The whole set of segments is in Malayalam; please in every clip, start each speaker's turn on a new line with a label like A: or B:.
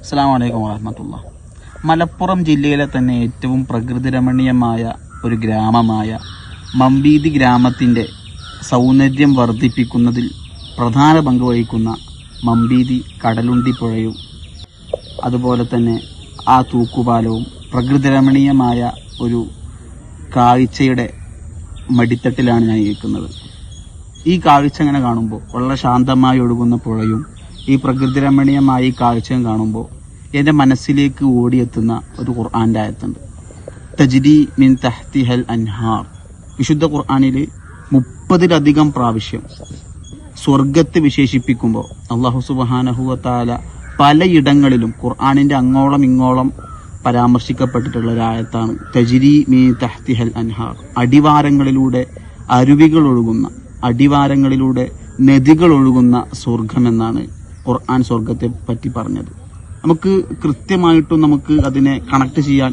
A: അസ്സലാമു അലൈക്കും വറഹ്മത്തുള്ളാഹി. മലപ്പുറം ജില്ലയിലെ തന്നെ ഏറ്റവും പ്രകൃതി രമണീയമായ ഒരു ഗ്രാമമായ മമ്പീതി ഗ്രാമത്തിൻ്റെ സൗന്ദര്യം വർദ്ധിപ്പിക്കുന്നതിൽ പ്രധാന പങ്ക് വഹിക്കുന്ന മമ്പീതി കടലുണ്ടി പുഴയും അതുപോലെ തന്നെ ആ തൂക്കുപാലവും പ്രകൃതി രമണീയമായ ഒരു കാഴ്ചയുടെ മടിത്തട്ടിലാണ് ഞാൻ ഇരിക്കുന്നത്. ഈ കാഴ്ച ഇങ്ങനെ കാണുമ്പോൾ വളരെ ശാന്തമായി ഒഴുകുന്ന പുഴയും ഈ പ്രകൃതി രമണീയമായ ഈ കാഴ്ചയും കാണുമ്പോൾ എൻ്റെ മനസ്സിലേക്ക് ഓടിയെത്തുന്ന ഒരു ഖുർആൻ്റെ ആയത്തുണ്ട്. തജ്രി മിൻ തഹ്തിഹൽ അൻഹാർ. വിശുദ്ധ ഖുർആനിൽ 30-ലധികം പ്രാവശ്യം സ്വർഗത്തെ വിശേഷിപ്പിക്കുമ്പോൾ അല്ലാഹു സുബ്ഹാനഹു വ തആല പലയിടങ്ങളിലും ഖുർആനിൻ്റെ അങ്ങോളം ഇങ്ങോളം പരാമർശിക്കപ്പെട്ടിട്ടുള്ള ഒരു ആയത്താണ് തജ്രി മിൻ തഹ്തിഹൽ അൻഹാർ. അടിവാരങ്ങളിലൂടെ അരുവികൾ ഒഴുകുന്ന, അടിവാരങ്ങളിലൂടെ നദികൾ ഒഴുകുന്ന സ്വർഗമെന്നാണ് ഖുർആൻ സ്വർഗത്തെ പറ്റി പറഞ്ഞത്. നമുക്ക് കൃത്യമായിട്ടും നമുക്ക് അതിനെ കണക്ട് ചെയ്യാൻ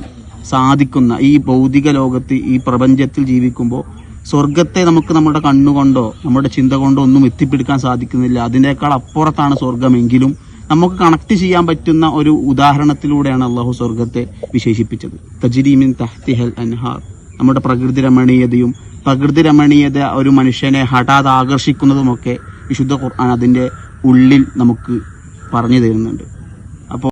A: സാധിക്കുന്ന ഈ ഭൗതിക ലോകത്ത്, ഈ പ്രപഞ്ചത്തിൽ ജീവിക്കുമ്പോൾ സ്വർഗത്തെ നമുക്ക് നമ്മുടെ കണ്ണുകൊണ്ടോ നമ്മുടെ ചിന്ത കൊണ്ടോ ഒന്നും എത്തിപ്പിടിക്കാൻ സാധിക്കുന്നില്ല. അതിനേക്കാൾ അപ്പുറത്താണ് സ്വർഗമെങ്കിലും നമുക്ക് കണക്ട് ചെയ്യാൻ പറ്റുന്ന ഒരു ഉദാഹരണത്തിലൂടെയാണ് അള്ളാഹു സ്വർഗത്തെ വിശേഷിപ്പിച്ചത്. തജ്രി മിൻ തഹ്തിഹൽ അൻഹാർ. നമ്മുടെ പ്രകൃതി രമണീയതയും പ്രകൃതി രമണീയത ഒരു മനുഷ്യനെ ഹഠാത് ആകർഷിക്കുന്നതുമൊക്കെ വിശുദ്ധ ഖുർആൻ അതിൻ്റെ ഉള്ളിൽ നമുക്ക് പറഞ്ഞു തരുന്നുണ്ട്.